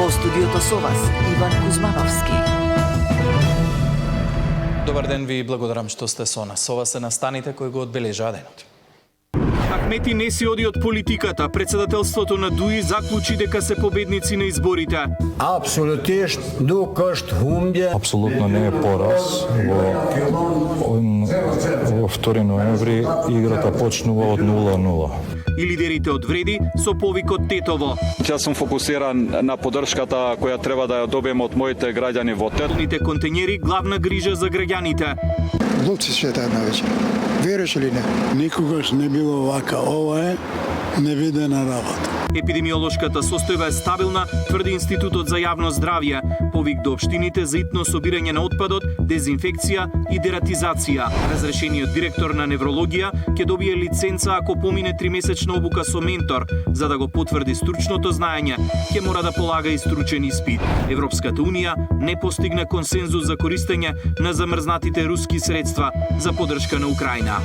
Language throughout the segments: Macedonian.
Во студиото со вас Иван Кузмановски. Добар ден ви, благодарам што сте со нас. Ова се настаните кои го одбележаа денот. Ахмети не си оди од политиката. Председателството на ДУИ заклучи дека се победници на изборите. Absolutisht nuk është humbje. Апсолутно не е пораз. Во 2 ноември играта почнува од 0-0. И лидерите од Вреди со повикот Тетово. Јас сум фокусиран на поддршката која треба да ја добием од моите граѓани во Тетово. Полните контењери главна грижа за граѓаните. Лупци света една вечер. Веруваш ли не? Никогаш не било вака. Ова е невидена работа. Епидемиолошката состојба е стабилна, тврди Институтот за јавно здравје. Повик до општините за итно собирање на отпадот, дезинфекција и дератизација. Разрешениот директор на неврологија ќе добие лиценца ако помине 3-месечна обука со ментор. За да го потврди стручното знаење, ќе мора да полага и стручен испит. Европската унија не постигна консензус за користење на замрзнатите руски средства за поддршка на Украина.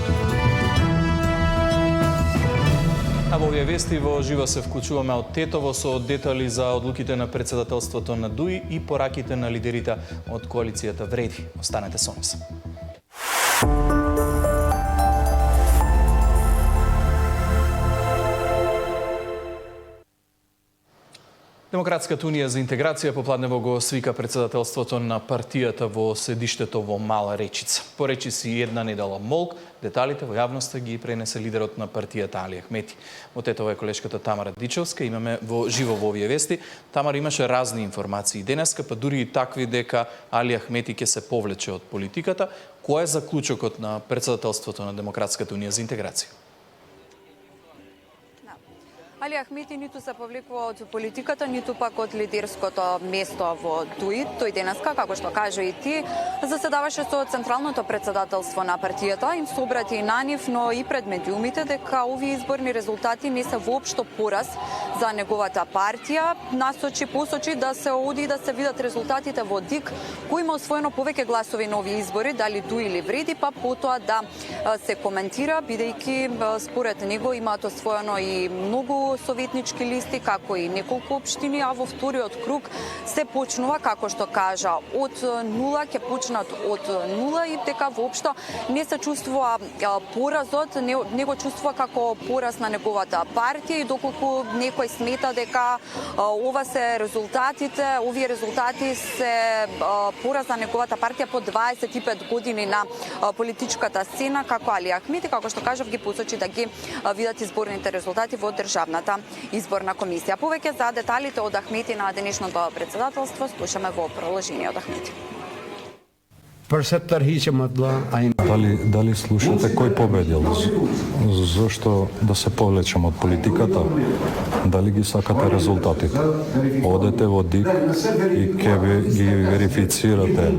А во овие вести во живо се вклучуваме од Тетово со детали за одлуките на председателството на ДУИ и пораките на лидерите од коалицијата Вреди. Останете со нас. Демократската унија за интеграција попладнево го свика председателството на партијата во седиштето во Мала Речица. Поречи си една недела молк, деталите во јавноста ги пренесе лидерот на партијата Али Ахмети. Во Тетово е колешката Тамара Дичевска, имаме во живо во овие вести. Тамара, имаше разни информации денеска, па дури и такви дека Али Ахмети ќе се повлече од политиката. Кој е заклучокот на председателството на Демократската унија за интеграција? Али Ахмети ниту се повлекува од политиката, ниту пак од лидерското место во ДУИ. Тој денеска, како што кажа и ти, заседаваше со централното председателство на партијата, им се обрати и на нив, но и пред медиумите дека овие изборни резултати не се воопшто пораз за неговата партија. Посочи да се оди да се видат резултатите во ДИК, кој има освоено повеќе гласови на овие избори, дали ДУИ или Вреди, па потоа да се коментира, бидејќи според него имаат освоено и многу советнички листи, како и неколку општини, а во вториот круг се почнува, како што кажа, од нула, ќе почнат од нула и дека воопшто не се чувствува поразот, не го чувствува како пораз на неговата партија и доколку некој смета дека овие резултати се пораз на неговата партија по 25 години на политичката сцена, како Али Ахмети, како што кажав, ги посочи да ги видат изборните резултати во државната изборна комисија. Повеќе за деталите од Ахмети на денешното председателство слушаме во продолжение од Ахмети. Дали слушате кој победил? Зошто да се повлечем од политиката? Дали ги сакате резултатите? Одете во ДИК и ќе ги верифицирате.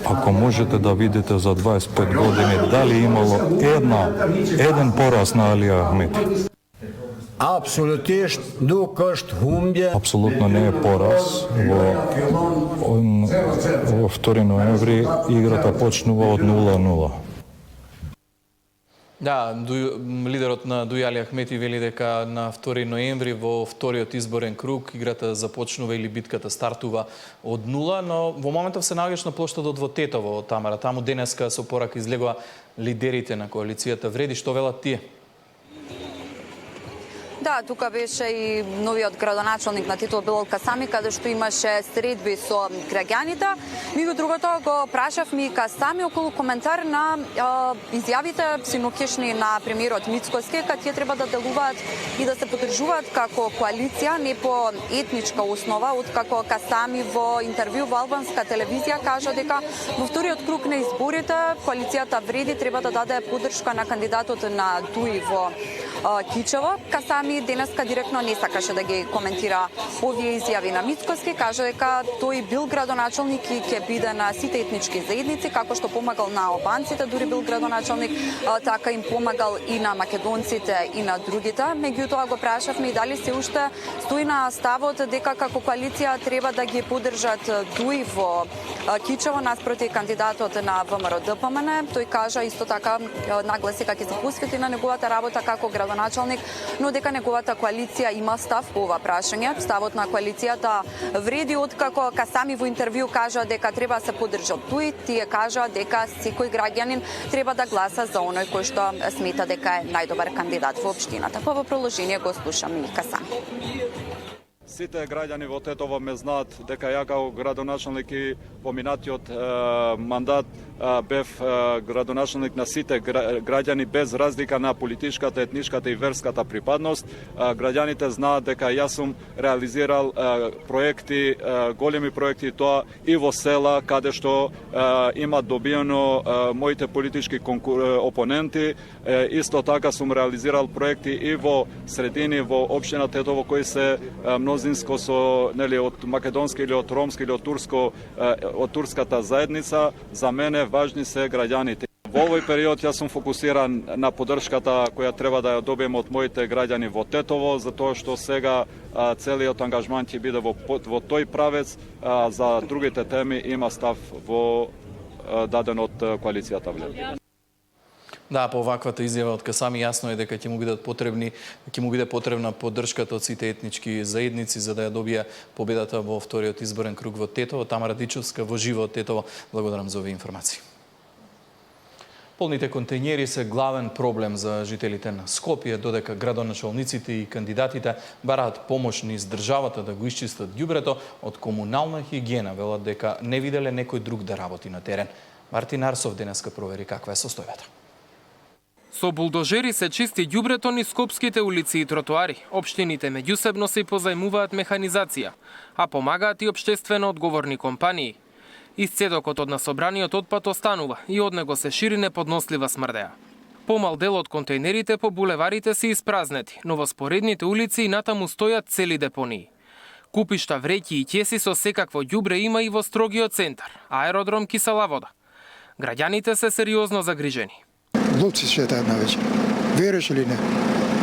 Ако можете да видите за 25 години дали имало еден пораз на Али Ахмети. Absolutisht nuk është humbje. Апсолутно не е пораз. Во 2 ноември играта почнува од 0-0. Да, лидерот на ДУИ Али Ахмети вели дека на 2 ноември во вториот изборен круг играта започнува или битката стартува од 0, но во моментов се наоѓаш на плоштадот во Тетово, Тамара. Таму денеска со порака излегува лидерите на коалицијата Вреди. Што велат тие? Да, тука беше и новиот градоначалник на Тетово Билал Касами, каде што имаше средби со граѓаните. Меѓу другото го прашавме и Касами околу коментар на изјавите синоќешни на премиерот Мицкоски, каде тие треба да делуваат и да се поддржуваат како коалиција, не по етничка основа, откако Касами во интервју во албанска телевизија кажа дека во вториот круг на изборите коалицијата Вреди треба да даде поддршка на кандидатот на ДУИ во Кичево. Касами денеска директно не сакаше да ги коментира овие изјави на Мицкоски, кажа дека тој бил градоначалник и ќе биде на сите етнички заедници, како што помагал на албанците, дури бил градоначалник, така им помагал и на македонците и на другите. Меѓутоа го прашавме и дали се уште стои на ставот дека како коалиција треба да ги поддржат ДУИ во Кичево наспроти кандидатот на ВМРО ДПМН. Тој кажа исто така нагласи дека ќе се посвети на неговата работа како градоначалник градоначалник, но дека неговата коалиција има став по ова прашање. Ставот на коалицијата вреди, откако Касами во интервју кажа дека треба да се поддржат туи, тие кажа дека секој граѓанин треба да гласа за оној кој што смета дека е најдобар кандидат во општината. По во продолжение го слушаме и Касами. Сите граѓани во Тетово ме знаат дека ја како градоначалник и во минатиот мандат бев градоначалник на сите граѓани без разлика на политичката, етничката и верската припадност. Граѓаните знаат дека јас сум реализирал проекти, големи проекти, тоа и во села каде што има добиено моите политички опоненти. Исто така сум реализирал проекти и во средини во општина Тетово кои се мнозинско со од македонска или од ромска или од турската заедница. За мене важни се граѓаните. Во овој период јас сум фокусиран на поддршката која треба да ја добием од моите граѓани во Тетово, затоа што сега целиот ангажман ќе биде во тој правец, за другите теми има став даден од коалицијата вле. Да, по оваквата изјава од Касами јасно е дека ќе му биде потребна поддршката од сите етнички заедници за да ја добие победата во вториот изборен круг во Тетово. Тамара Дичовска во живо од Тетово. Благодарам за овие информации. Полните контејнери се главен проблем за жителите на Скопје, додека градоначалниците и кандидатите бараат помош низ државата да го исчистат ѓубрето, од комунална хигиена велат дека не виделе некој друг да работи на терен. Мартин Арсов денеска провери каква е состојбата. Со булдожери се чисти ѓубрето низ скопските улици и тротоари. Општините меѓусебно се позајмуваат механизација, а помагаат и општествено одговорни компании. Исцедокот од насобраниот отпад останува и од него се шири неподнослива смрдеа. Помал дел од контејнерите по булеварите се испразнети, но во споредните улици и натаму стојат цели депонии. Купишта вреќи и ќеси со секакво ѓубре има и во строгиот центар, аеродром Кисела вода. Граѓаните се сериозно загрижени. Глупци шетаат навечер. Веруваш или не?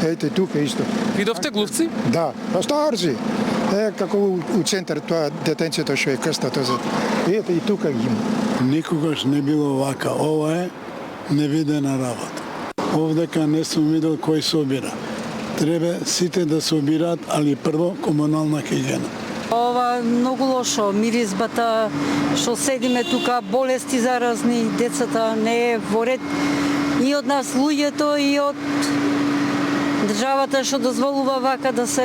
Ете тука исто. Видовте глупци? Да, па старци. Како у центар тоа детенцето што е крста тоа. Ете и тука ги има. Никогаш не било вака. Ова е невидена работа. Овдека не сум видел кој собира. Треба сите да собираат, али прво комунална хигиена. Ова многу лошо, миризбата, што седиме тука, болести заразни, децата не е во ред. И од нас луѓето и од државата што дозволува вака да се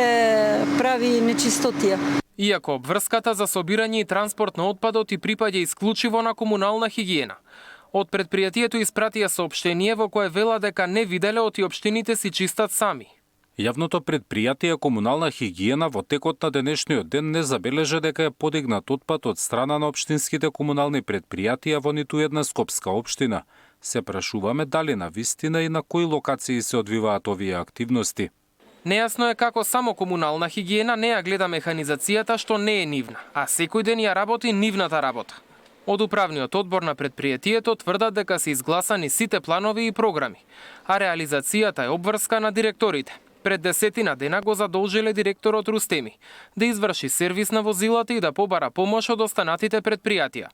прави нечистотија. Иако обврската за собирање и транспорт на отпадот и припаѓа исклучиво на комунална хигиена. Од предпријатието испратија соопштение во кое вела дека не виделе оти општините си чистат сами. Јавното предпријатие Комунална хигиена во текот на денешниот ден не забележа дека е подигнат отпад од страна на општинските комунални предпријатија во ниту една скопска општина. Се прашуваме дали на вистина и на кои локации се одвиваат овие активности. Нејасно е како само Комунална хигиена не ја гледа механизацијата што не е нивна, а секој ден ја работи нивната работа. Од управниот одбор на предпријатието тврдат дека се изгласани сите планови и програми, а реализацијата е обврска на директорите. Пред 10 дена го задолжиле директорот Рустеми да изврши сервис на возилата и да побара помош од останатите предпријатија,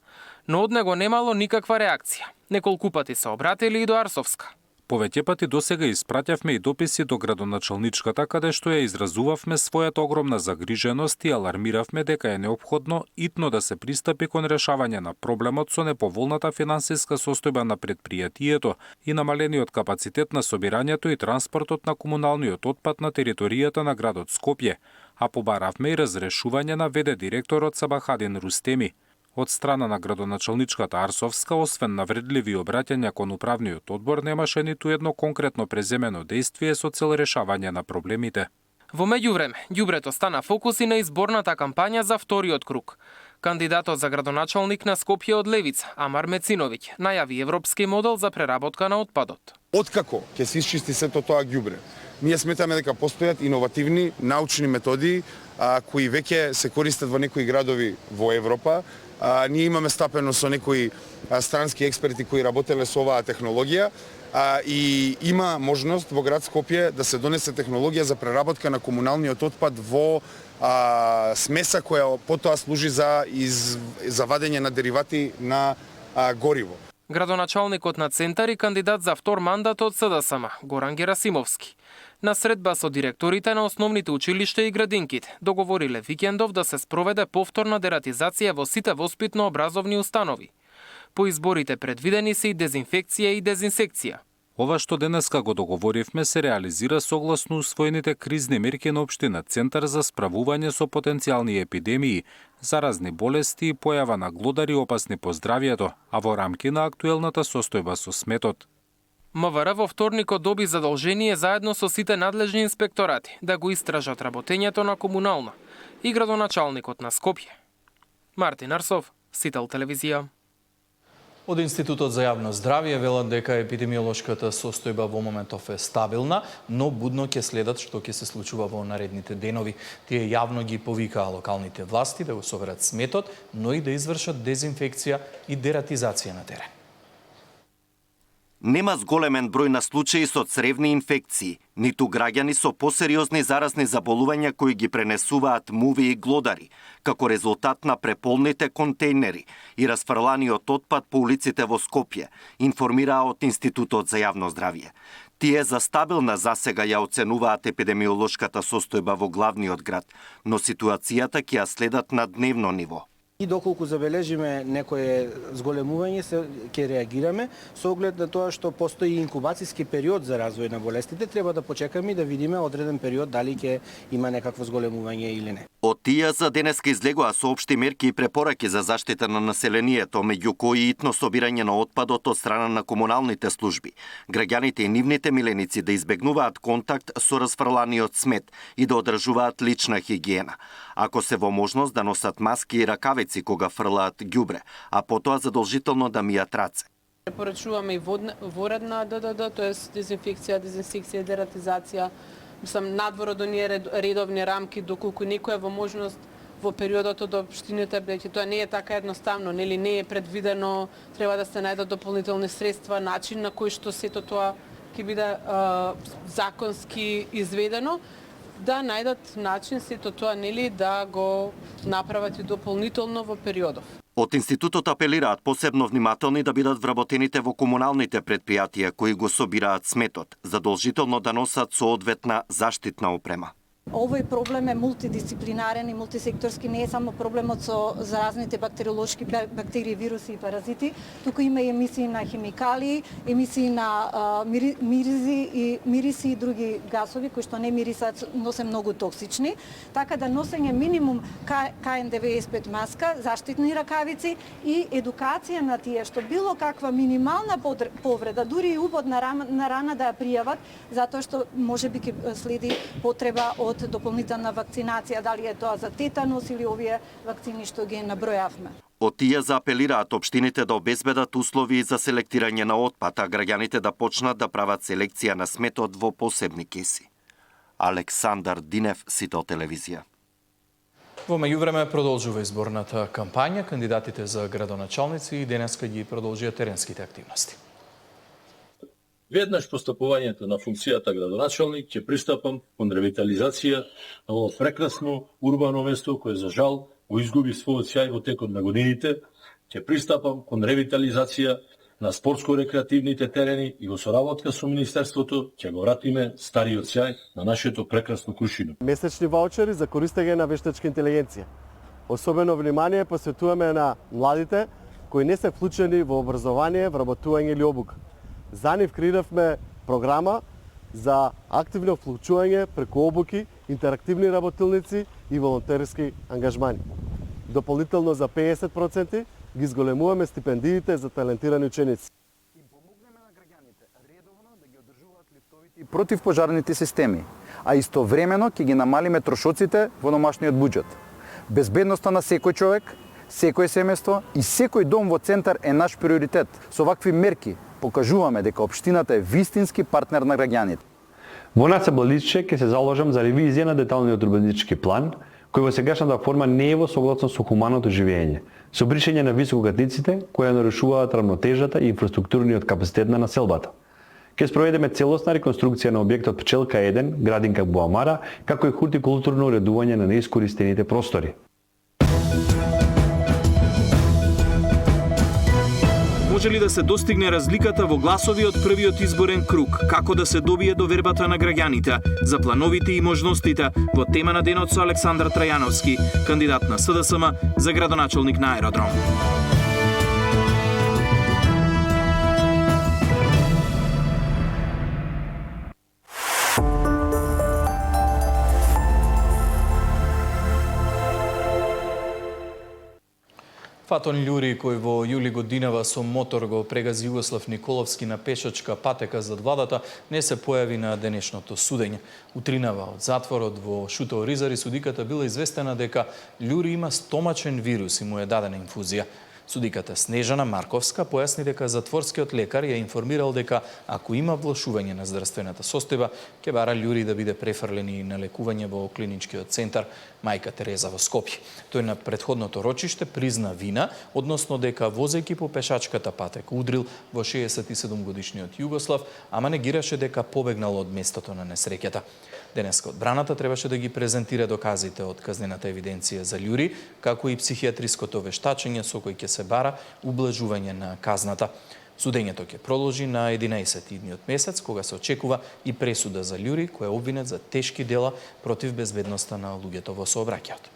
но од него немало никаква реакција. Неколку пати се обратили и до Арсовска. Повеќе пати досега испраќавме и дописи до градоначалничката каде што ја изразувавме својата огромна загриженост и алармиравме дека е неопходно итно да се пристапи кон решавање на проблемот со неповолната финансиска состојба на предпријатието и намалениот капацитет на собирањето и транспортот на комуналниот отпад на територијата на градот Скопје, а побаравме и разрешување на ВД директорот Сабахадин Рустеми. Од страна на градоначалничката Арсовска, освен навредливи обраќања кон управниот одбор, немаше ниту едно конкретно преземено дејствие со цел решавање на проблемите. Во меѓувреме, ѓубрето стана фокус и на изборната кампања за вториот круг. Кандидатот за градоначалник на Скопје од Левица, Амар Мециновиќ, најави европски модел за преработка на отпадот. Откако ќе се исчисти сето тоа ѓубре, ние сметаме дека постојат иновативни научни методи кои веќе се користат во некои градови во Европа. Ние имаме стапено со некои странски експерти кои работеле со оваа технологија и има можност во град Скопје да се донесе технологија за преработка на комуналниот отпад во смеса која потоа служи за вадење на деривати на гориво. Градоначалникот на Центар и кандидат за втор мандат од СДСМ, Горан Герасимовски, на средба со директорите на основните училишта и градинките, договориле викендов да се спроведе повторна дератизација во сите воспитно-образовни установи. По изборите предвидени се и дезинфекција и дезинсекција. Ова што денеска го договоривме се реализира согласно усвоените кризни мерки на општина Центар за справување со потенцијални епидемии, заразни болести и појава на глодари опасни по здравието, а во рамки на актуелната состојба со сметот. МВР во вторникот доби задолжение заедно со сите надлежни инспекторати да го истражат работењето на комунална и градоначалникот на Скопје. Мартин Арсов, Сител телевизија. Од Институтот за јавно здравје велат дека епидемиолошката состојба во моментов е стабилна, но будно ќе следат што ќе се случува во наредните денови. Тие јавно ги повикаа локалните власти да го соберат сметот, но и да извршат дезинфекција и дератизација на терен. Нема зголемен број на случаи со цревни инфекции, ниту граѓани со посериозни заразни заболувања кои ги пренесуваат муви и глодари, како резултат на преполните контейнери и расфрланиот отпад по улиците во Скопје, информираа од Институтот за јавно здравје. Тие за стабилна засега ја оценуваат епидемиолошката состојба во главниот град, но ситуацијата ќе ја следат на дневно ниво. И доколку забележиме некое зголемување, ќе реагираме со оглед на тоа што постои инкубацијски период за развој на болестите, треба да почекаме и да видиме одреден период дали ќе има некакво зголемување или не. Од тие за денеска излегоа соопшти мерки и препораки за заштита на населението, меѓу кои итно собирање на отпадот од страна на комуналните служби. Граѓаните и нивните миленици да избегнуваат контакт со расфрланиот смет и да одржуваат лична хигиена. Ако се во можност да носат маски и ракавици кога фрлаат ѓубре, а потоа задолжително да мијат раце. Препорачуваме и воредна ДДД, тоест дезинфекција, дезинсекција, дератизација, надвор од оние редовни рамки, доколку некој е во можност во периодот од општините, бидејќи тоа не е така едноставно, нели не е предвидено, треба да се најдат дополнителни средства, начин на кој што сето тоа ќе биде законски изведено, да најдат начин сето тоа нели да го направат и дополнително во периодов. Од Институтот апелираат посебно внимателни да бидат вработените во комуналните предпријатија кои го собираат сметот, задолжително да носат соодветна заштитна опрема. Овој проблем е мултидисциплинарен и мултисекторски, не е само проблемот со заразните бактериолошки бактерии, вируси и паразити, туку има и емисии на химикали, емисии на мириси и други гасови кои што не мирисат, но се многу токсични, така да носење минимум KN95 маска, заштитни ракавици и едукација на тие што било каква минимална повреда, дури и убод на рана да ја пријават, затоа што можеби ќе следи потреба од дополнителна вакцинација, дали е тоа за тетанус или овие вакцини што ги набројавме. Од тие заапелираат општините да обезбедат услови за селектирање на отпад, а граѓаните да почнат да прават селекција на сметот во посебни кеси. Александар Динев, Сител телевизија. Во меѓувреме продолжува изборната кампања, кандидатите за градоначалници и денеска ги продолжија теренските активности. Веднаш постапувањето на функцијата градоначалник ќе пристапам кон ревитализација на ово прекрасно урбано место кое за жал го изгуби својот сјај во текот на годините. Ќе пристапам кон ревитализација на спортско-рекреативните терени и во соработка со Министерството ќе го вратиме стариот сјај на нашето прекрасно Крушино. Месечни ваучери за користење на вештачка интелигенција. Особено внимание посветуваме на младите кои не се вклучени во образование, вработување или обука. За нив креиравме програма за активно вклучување преку обуки, интерактивни работилници и волонтерски ангажмани. Дополнително за 50% ги зголемуваме стипендиите за талентирани ученици. И противпожарните системи, а истовремено ќе ги намалиме трошоците во домашниот буџет. Безбедноста на секој човек, секој семејство и секој дом во Центар е наш приоритет. Со вакви мерки покажуваме дека општината е вистински партнер на граѓаните. Во НЦБЛИЧ ќе се заложам за ревизија на деталниот урбанистички план, кој во сегашната форма не е во согласно со хуманото живење, со бришење на високоградиците кои нарушуваат равнотежата и инфраструктурниот капацитет на населбата. Ќе спроведеме целосна реконструкција на објектот Пчелка 1, градинка Буамара, како и хортикултурно уредување на неискористените простори. може ли да се достигне разликата во гласови од првиот изборен круг, како да се добие довербата на граѓаните, за плановите и можностите во тема на денот со Александар Трајановски, кандидат на СДСМ за градоначалник на Аеродром. Фатон Љури, кој во јули годинава со мотор го прегази Југослав Николовски на пешачка патека зад владата, не се појави на денешното судење. Утринава од затворот во Шутео Ризари судиката била известена дека Љури има стомачен вирус и му е дадена инфузија. Судиката Снежана Марковска појасни дека затворскиот лекар ја информирал дека ако има влошување на здравствената состојба, ќе бара Љури да биде префрлен и на лекување во клиничкиот центар Мајка Тереза во Скопје. Тој на претходното рочиште призна вина, односно дека возејќи по пешачката патека удрил во 67-годишниот Југослав, ама негираше дека побегнал од местото на несреќата. Денеска одбраната требаше да ги презентира доказите од казнената евиденција за Љури, како и психијатриското вештачење со кој ќе се бара ублажување на казната. Судењето ќе продолжи на 11 идниот месец, кога се очекува и пресуда за Љури, кој е обвинет за тешки дела против безбедноста на луѓето во сообраќајот.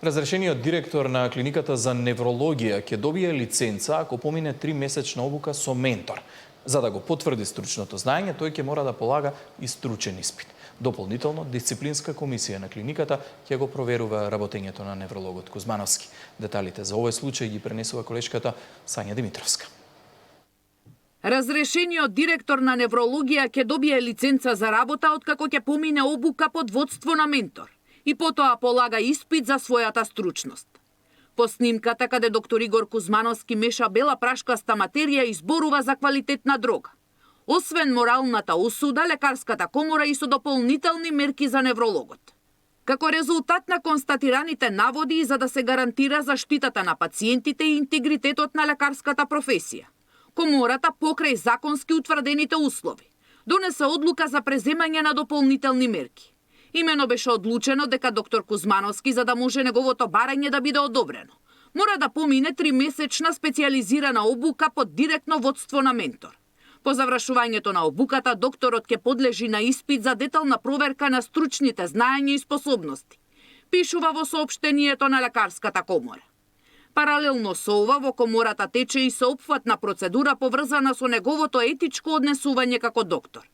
Разрешениот директор на клиниката за неврологија ќе добие лиценца ако помине 3-месечна обука со ментор. За да го потврди стручното знаење, тој ќе мора да полага и стручен испит. Дополнително, дисциплинска комисија на клиниката ќе го проверува работењето на неврологот Кузмановски. Деталите за овој случај ги пренесува колешката Сања Димитровска. Разрешениот директор на неврологија ќе добие лиценца за работа откако ќе помине обука под водство на ментор и потоа полага испит за својата стручност. По снимката каде доктор Игор Кузмановски меша бела прашкаста материја и зборува за квалитетна дрога. Освен моралната осуда, лекарската комора и со дополнителни мерки за неврологот. Како резултат на констатираните наводи и за да се гарантира заштитата на пациентите и интегритетот на лекарската професија, комората покрај законски утврдените услови донесе одлука за преземање на дополнителни мерки. Имено беше одлучено дека доктор Кузмановски, за да може неговото барање да биде одобрено, мора да помине 3-месечна специјализирана обука под директно водство на ментор. По завршувањето на обуката, докторот ќе подлежи на испит за детална проверка на стручните знаења и способности, пишува во соопштението на лекарската комора. Паралелно со ова, во комората тече и соопфатна процедура поврзана со неговото етичко однесување како доктор.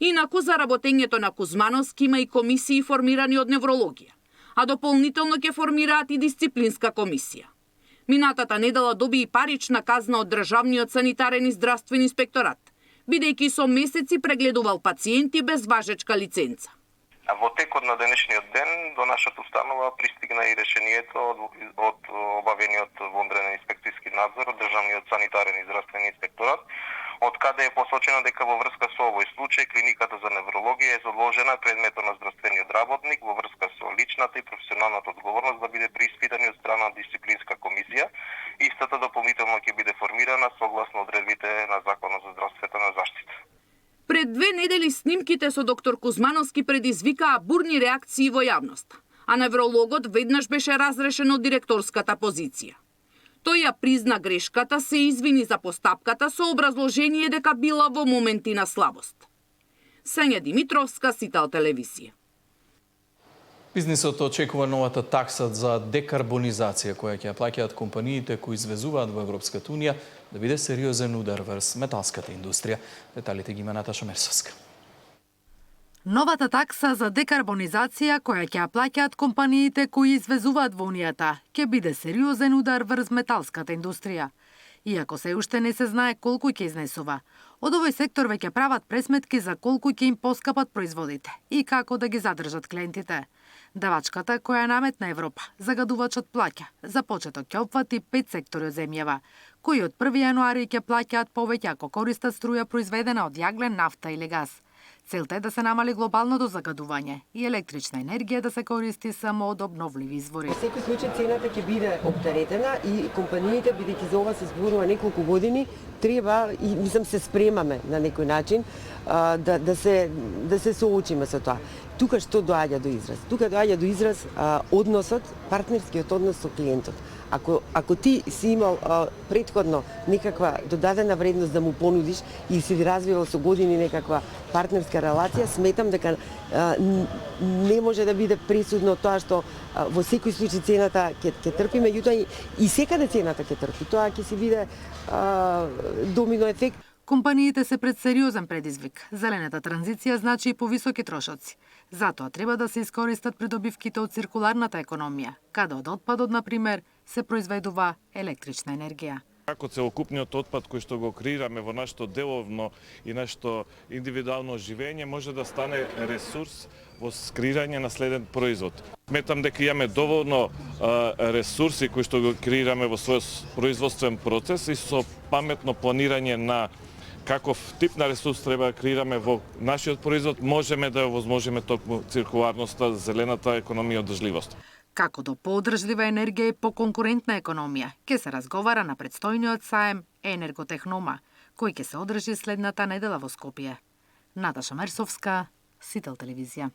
Инаку за работењето на Кузмановски има и комисии формирани од неврологија, а дополнително ќе формираат и дисциплинска комисија. Минатата недела доби и парична казна од Државниот санитарен и здравствен инспекторат, бидејќи со месеци прегледувал пациенти без важечка лиценца. Во текот на денешниот ден до нашата установа пристигна и решението од обавениот вонреден инспекцијски надзор од Државниот санитарен и здравствен инспекторат, од каде е посочено дека во врска со овој случај клиниката за неврологија е заложена предметот на здравствениот работник во врска со личната и професионалната одговорност да биде преиспитани од страна на дисциплинска комисија. Истата дополнително ќе биде формирана согласно одредбите на Законот за здравствена заштита. Пред 2 недели снимките со доктор Кузмановски предизвикаа бурни реакции во јавноста, а неврологот веднаш беше разрешен од директорската позиција. Тој ја призна грешката, се извини за постапката со образложение дека била во моменти на слабост. Сања Димитровска, Сител телевизија. Бизнисот очекува новата такса за декарбонизација која ќе ја плаќаат компаниите кои извезуваат во Европската унија да биде сериозен удар врз металската индустрија. Деталите ги има Наташа Мерсовска. Новата такса за декарбонизација која ќе ја плаќаат компаниите кои извезуваат во Унијата ќе биде сериозен удар врз металската индустрија. Иако се уште не се знае колку ќе изнесува, од овој сектор веќе прават пресметки за колку ќе им поскапат производите и како да ги задржат клиентите. Давачката која наметна Европа, загадувачот плаќа, за почеток ќе опфати 5 сектори од земјава, кои од 1 јануари ќе плаќаат повеќе ако користат струја произведена од јаглен, нафта или газ. Целта е да се намали глобалното загадување и електрична енергија да се користи само од обновливи извори. Во секој случај цената ќе биде оптеретена и компаниите, бидејќи за ова се зборува неколку години, треба и се спремаме на некој начин да се соочиме со тоа. Тука што доаѓа до израз? Тука доаѓа до израз односот, партнерскиот однос со клиентот. Ако ти си имал претходно некаква додадена вредност да му понудиш и си развивал со години некаква партнерска релација, сметам дека не може да биде пресудно тоа што во секој случај цената ќе трпи, меѓутоа и секаде цената ќе трпи. Тоа ќе си биде домино ефект. Компаниите се пред сериозен предизвик. Зелената транзиција значи и повисоки трошоци. Затоа треба да се искористат придобивките од циркуларната економија, каде од отпадот, например, се произведува електрична енергија. Како целокупниот отпад кој што го креираме во нашето деловно и нашето индивидуално живење може да стане ресурс во креирање на следен производ. Сметам дека имаме доволно ресурси кои што го креираме во својот производствен процес и со паметно планирање на каков тип на ресурс треба да креираме во нашиот производ, можеме да овозможиме токму циркуларноста, зелената економија и одржливост. Како до подржлива енергија и поконкурентна економија, ќе се разговара на предстојниот саем Енерготехнома, кој ќе се одржи следната недела во Скопје. Наташа Мерсовска, Сител телевизија.